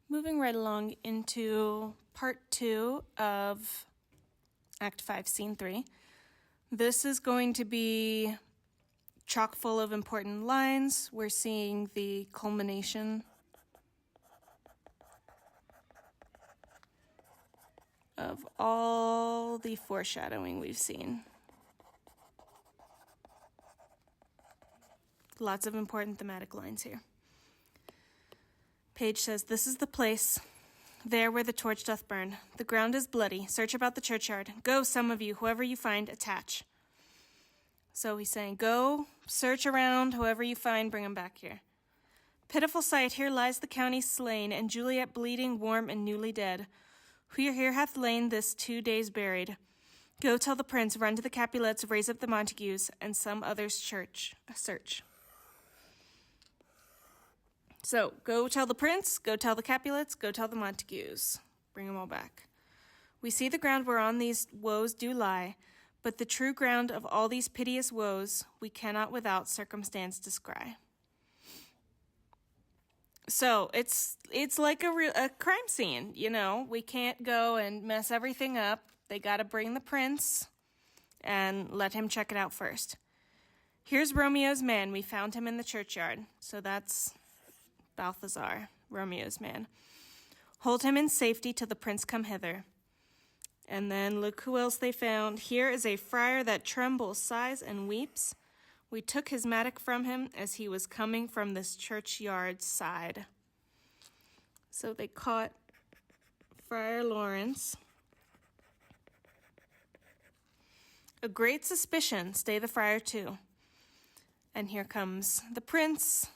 Moving right along into part 2 of Act 5, Scene 3. This is going to be chock full of important lines. We're seeing the culmination of all the foreshadowing we've seen. Lots of important thematic lines here. Page says, "This is the place, there where the torch doth burn. The ground is bloody. Search about the churchyard. Go, some of you, whoever you find, attach." So he's saying, go, search around, whoever you find, bring him back here. "Pitiful sight, here lies the county slain, and Juliet bleeding, warm, and newly dead. Who here hath lain this 2 days buried? Go tell the prince, run to the Capulets, raise up the Montagues, and some others search." So, go tell the prince, go tell the Capulets, go tell the Montagues. Bring them all back. "We see the ground whereon these woes do lie, but the true ground of all these piteous woes we cannot without circumstance descry." So, it's like a crime scene, you know. We can't go and mess everything up. They gotta bring the prince and let him check it out first. "Here's Romeo's man. We found him in the churchyard." So that's Balthazar, Romeo's man. "Hold him in safety till the prince come hither." And then look who else they found. "Here is a friar that trembles, sighs, and weeps. We took his mattock from him as he was coming from this churchyard side." So they caught Friar Lawrence. "A great suspicion, stay the friar too." And here comes the prince.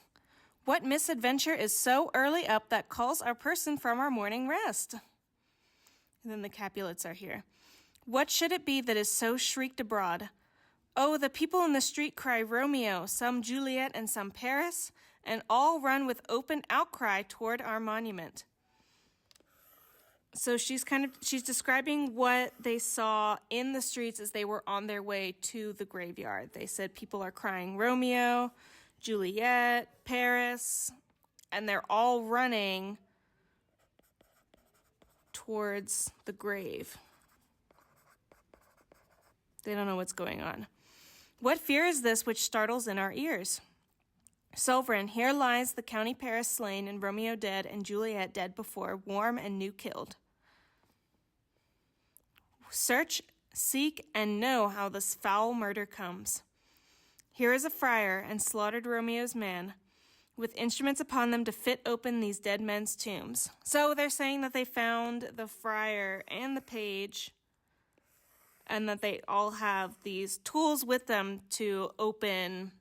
"What misadventure is so early up that calls our person from our morning rest?" And then the Capulets are here. "What should it be that is so shrieked abroad? Oh, the people in the street cry Romeo, some Juliet, and some Paris, and all run with open outcry toward our monument." So she's describing what they saw in the streets as they were on their way to the graveyard. They said people are crying Romeo, Juliet, Paris, and they're all running towards the grave. They don't know what's going on. "What fear is this which startles in our ears? Sovereign, here lies the county Paris slain, and Romeo dead, and Juliet dead before, warm and new killed. Search, seek, and know how this foul murder comes. Here is a friar, and slaughtered Romeo's man, with instruments upon them to fit open these dead men's tombs." So they're saying that they found the friar and the page, and that they all have these tools with them to open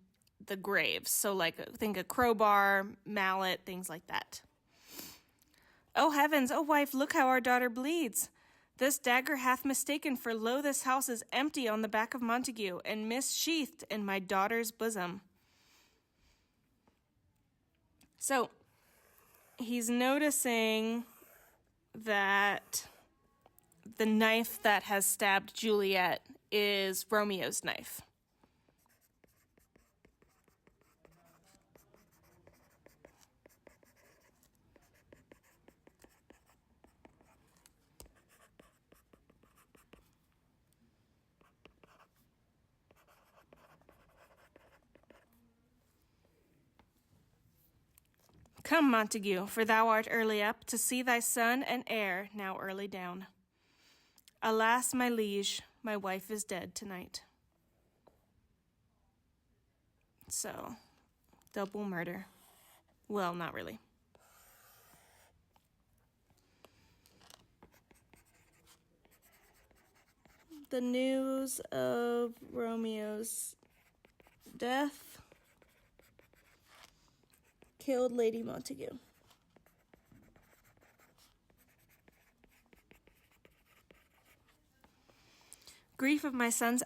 the graves. So think a crowbar, mallet, things like that. "Oh heavens, oh wife, look how our daughter bleeds. This dagger hath mistaken, for lo, this house is empty on the back of Montague, and missheathed in my daughter's bosom." So he's noticing that the knife that has stabbed Juliet is Romeo's knife. "Come, Montague, for thou art early up, to see thy son and heir now early down. Alas, my liege, my wife is dead tonight." So, double murder. Well, not really. The news of Romeo's death killed Lady Montague. "Grief of my son's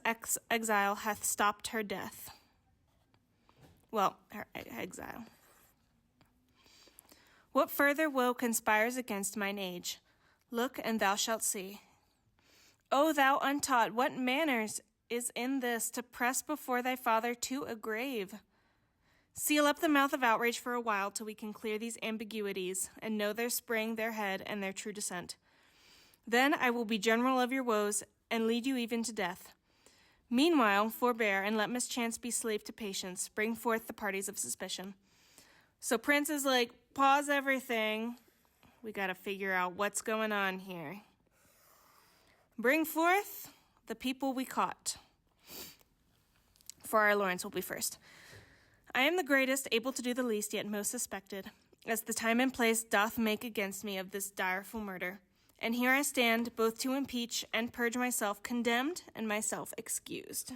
exile hath stopped her death." Well, her exile. "What further woe conspires against mine age? Look, and thou shalt see. O thou untaught, what manners is in this to press before thy father to a grave? Seal up the mouth of outrage for a while till we can clear these ambiguities and know their spring, their head, and their true descent. Then I will be general of your woes and lead you even to death. Meanwhile, forbear and let mischance be slave to patience. Bring forth the parties of suspicion. So Prince is like, pause everything. We got to figure out what's going on here. Bring forth the people we caught. Friar Lawrence will be first. I am the greatest, able to do the least, yet most suspected, as the time and place doth make against me of this direful murder. And here I stand, both to impeach and purge myself condemned and myself excused.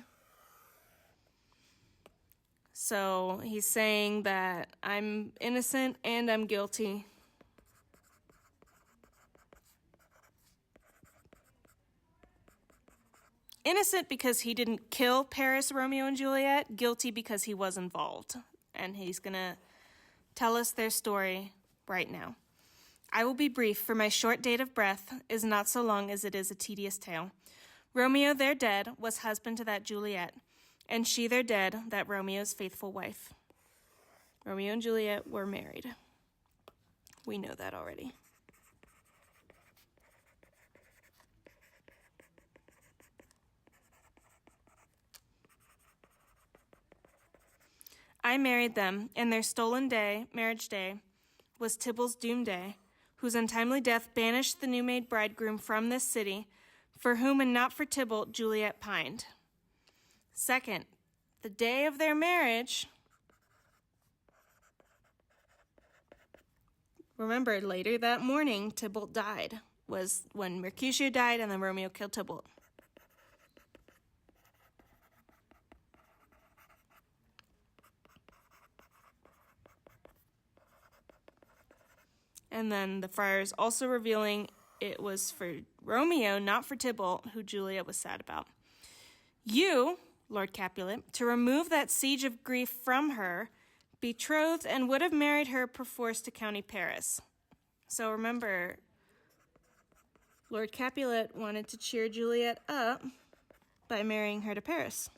So he's saying that I'm innocent and I'm guilty. Innocent because he didn't kill Paris, Romeo, and Juliet. Guilty because he was involved. And he's going to tell us their story right now. I will be brief, for my short date of breath is not so long as it is a tedious tale. Romeo, their dead, was husband to that Juliet, and she, their dead, that Romeo's faithful wife. Romeo and Juliet were married. We know that already. I married them, and their stolen day, marriage day, was Tybalt's doom day, whose untimely death banished the new-made bridegroom from this city, for whom and not for Tybalt Juliet pined. Second, the day of their marriage, remember, later that morning, Tybalt died, was when Mercutio died and then Romeo killed Tybalt. And then the friars also revealing it was for Romeo, not for Tybalt, who Juliet was sad about. You, Lord Capulet, to remove that siege of grief from her, betrothed and would have married her perforce to County Paris. So remember, Lord Capulet wanted to cheer Juliet up by marrying her to Paris.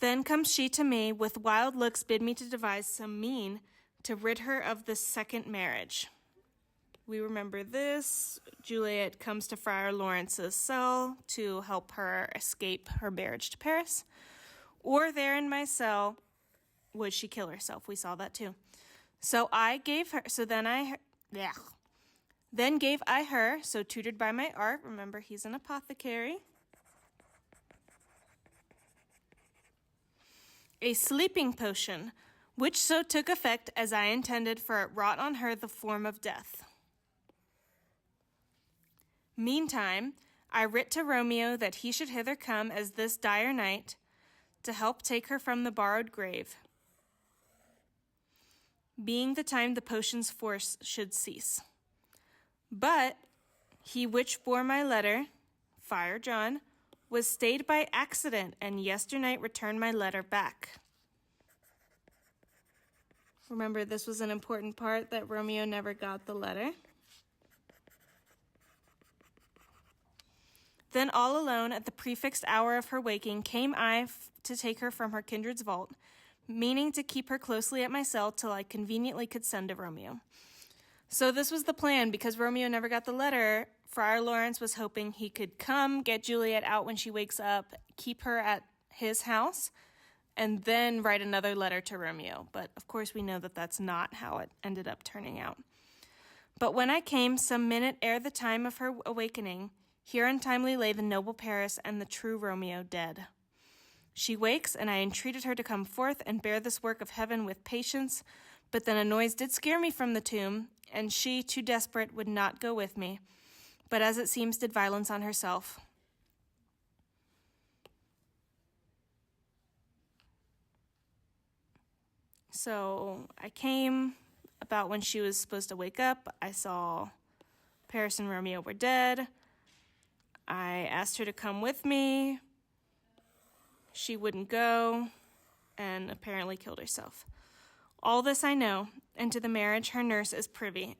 Then comes she to me, with wild looks bid me to devise some mean to rid her of this second marriage. We remember this. Juliet comes to Friar Lawrence's cell to help her escape her marriage to Paris. Or there in my cell, would she kill herself? We saw that too. Then gave I her, so tutored by my art, remember he's an apothecary, a sleeping potion, which so took effect as I intended, for it wrought on her the form of death. Meantime, I writ to Romeo that he should hither come as this dire night, to help take her from the borrowed grave, being the time the potion's force should cease. But he which bore my letter, Friar John, was stayed by accident, and yesternight returned my letter back. Remember, this was an important part, that Romeo never got the letter. Then all alone, at the prefixed hour of her waking, came I to take her from her kindred's vault, meaning to keep her closely at my cell till I conveniently could send to Romeo. So this was the plan, because Romeo never got the letter. Friar Lawrence was hoping he could come, get Juliet out when she wakes up, keep her at his house, and then write another letter to Romeo. But of course we know that that's not how it ended up turning out. But when I came, some minute ere the time of her awakening, here untimely lay the noble Paris and the true Romeo dead. She wakes, and I entreated her to come forth and bear this work of heaven with patience, but then a noise did scare me from the tomb, and she, too desperate, would not go with me, but as it seems did violence on herself. So I came about when she was supposed to wake up. I saw Paris and Romeo were dead. I asked her to come with me. She wouldn't go, and apparently killed herself. All this I know, and to the marriage her nurse is privy.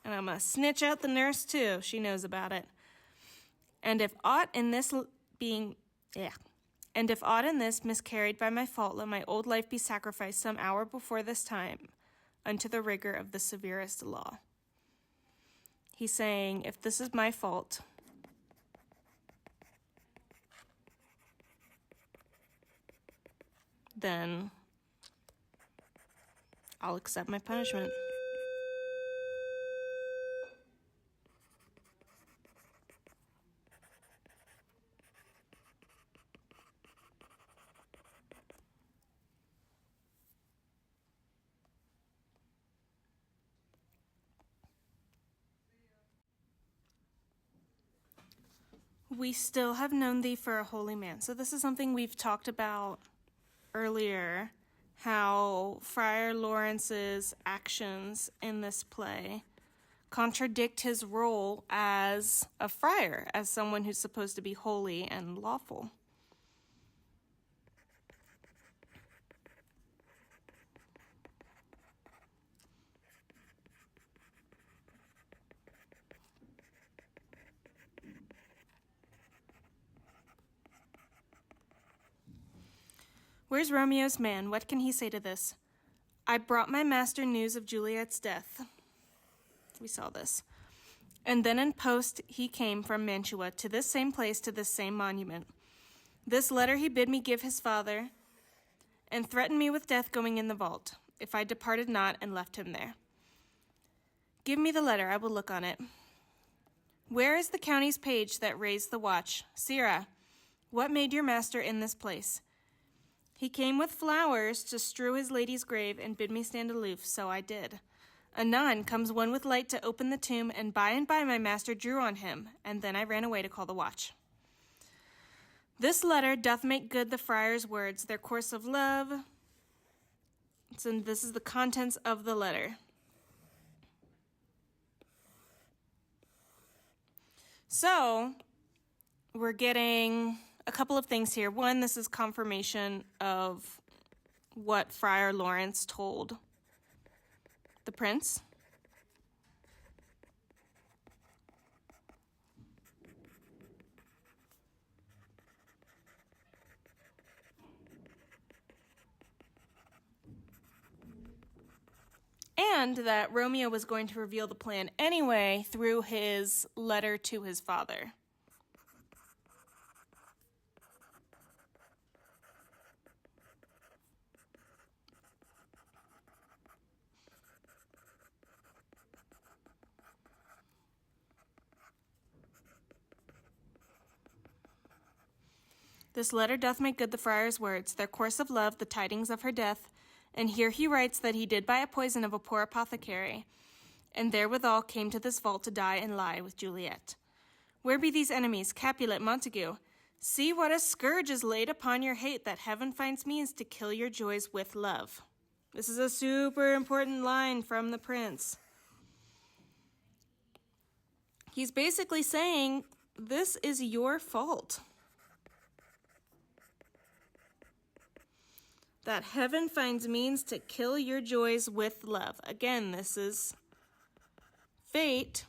And I'm going to snitch out the nurse too. She knows about it. And if aught in this And if aught in this miscarried by my fault, let my old life be sacrificed some hour before this time unto the rigor of the severest law. He's saying, if this is my fault, then I'll accept my punishment. We still have known thee for a holy man. So this is something we've talked about earlier, how Friar Lawrence's actions in this play contradict his role as a friar, as someone who's supposed to be holy and lawful. Where's Romeo's man? What can he say to this? I brought my master news of Juliet's death. We saw this. And then in post he came from Mantua to this same place, to this same monument. This letter he bid me give his father, and threatened me with death going in the vault, if I departed not and left him there. Give me the letter, I will look on it. Where is the county's page that raised the watch? Sirrah, what made your master in this place? He came with flowers to strew his lady's grave and bid me stand aloof, so I did. Anon comes one with light to open the tomb, and by my master drew on him, and then I ran away to call the watch. This letter doth make good the friar's words, their course of love. So this is the contents of the letter. So we're getting a couple of things here. One, this is confirmation of what Friar Lawrence told the prince. And that Romeo was going to reveal the plan anyway through his letter to his father. This letter doth make good the friar's words, their course of love, the tidings of her death. And here he writes that he did buy a poison of a poor apothecary, and therewithal came to this vault to die and lie with Juliet. Where be these enemies, Capulet, Montague? See what a scourge is laid upon your hate, that heaven finds means to kill your joys with love. This is a super important line from the prince. He's basically saying, this is your fault. That heaven finds means to kill your joys with love. Again, this is fate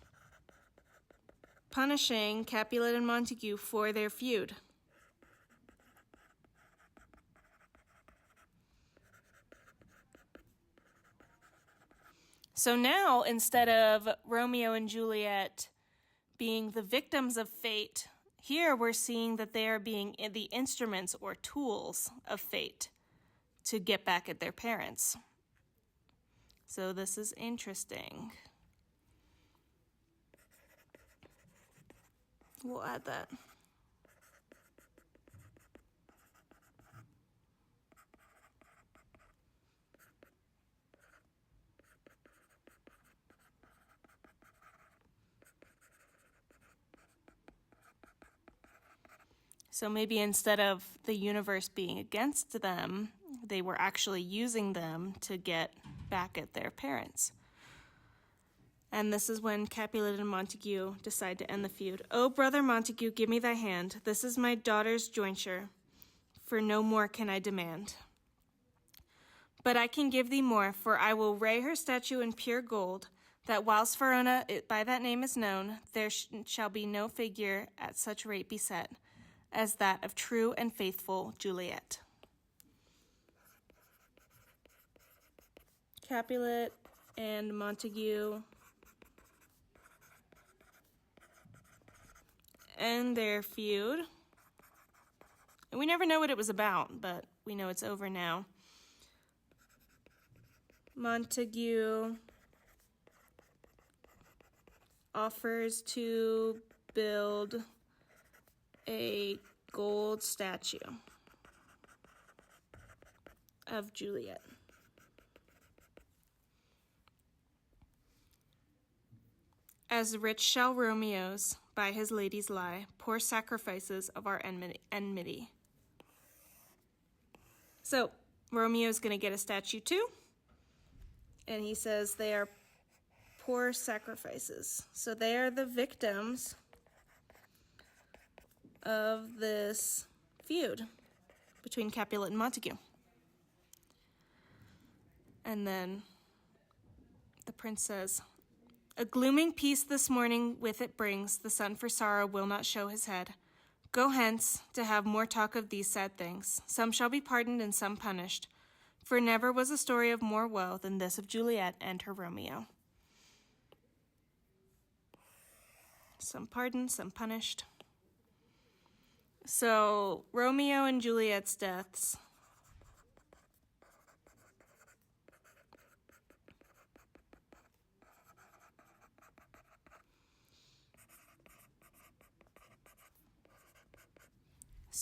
punishing Capulet and Montague for their feud. So now, instead of Romeo and Juliet being the victims of fate, here we're seeing that they are being the instruments or tools of fate to get back at their parents. So this is interesting. We'll add that. So maybe instead of the universe being against them, they were actually using them to get back at their parents. And this is when Capulet and Montague decide to end the feud. "O brother Montague, give me thy hand. This is my daughter's jointure, for no more can I demand. But I can give thee more, for I will ray her statue in pure gold, that whilst Verona by that name is known, there shall be no figure at such rate be set as that of true and faithful Juliet. Capulet and Montague and their feud. And we never know what it was about, but we know it's over now. Montague offers to build a gold statue of Juliet. As rich shall Romeo's by his ladies lie, poor sacrifices of our enmity. So Romeo's going to get a statue too, and he says they are poor sacrifices. So they are the victims of this feud between Capulet and Montague. And then the prince says, a glooming peace this morning with it brings, the sun for sorrow will not show his head. Go hence to have more talk of these sad things. Some shall be pardoned and some punished, for never was a story of more woe than this of Juliet and her Romeo. Some pardoned, some punished. So Romeo and Juliet's deaths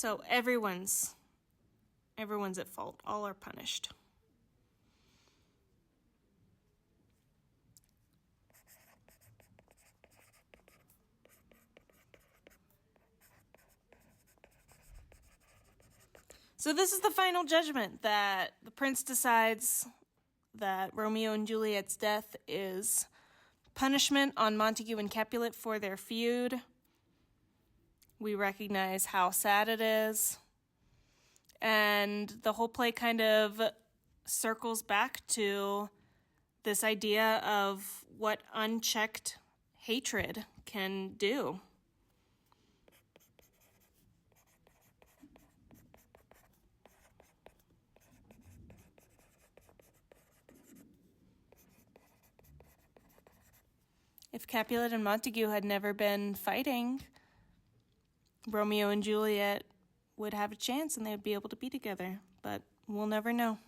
So everyone's at fault. All are punished. So this is the final judgment, that the prince decides that Romeo and Juliet's death is punishment on Montague and Capulet for their feud. We recognize how sad it is. And the whole play kind of circles back to this idea of what unchecked hatred can do. If Capulet and Montague had never been fighting, Romeo and Juliet would have a chance and they would be able to be together, but we'll never know.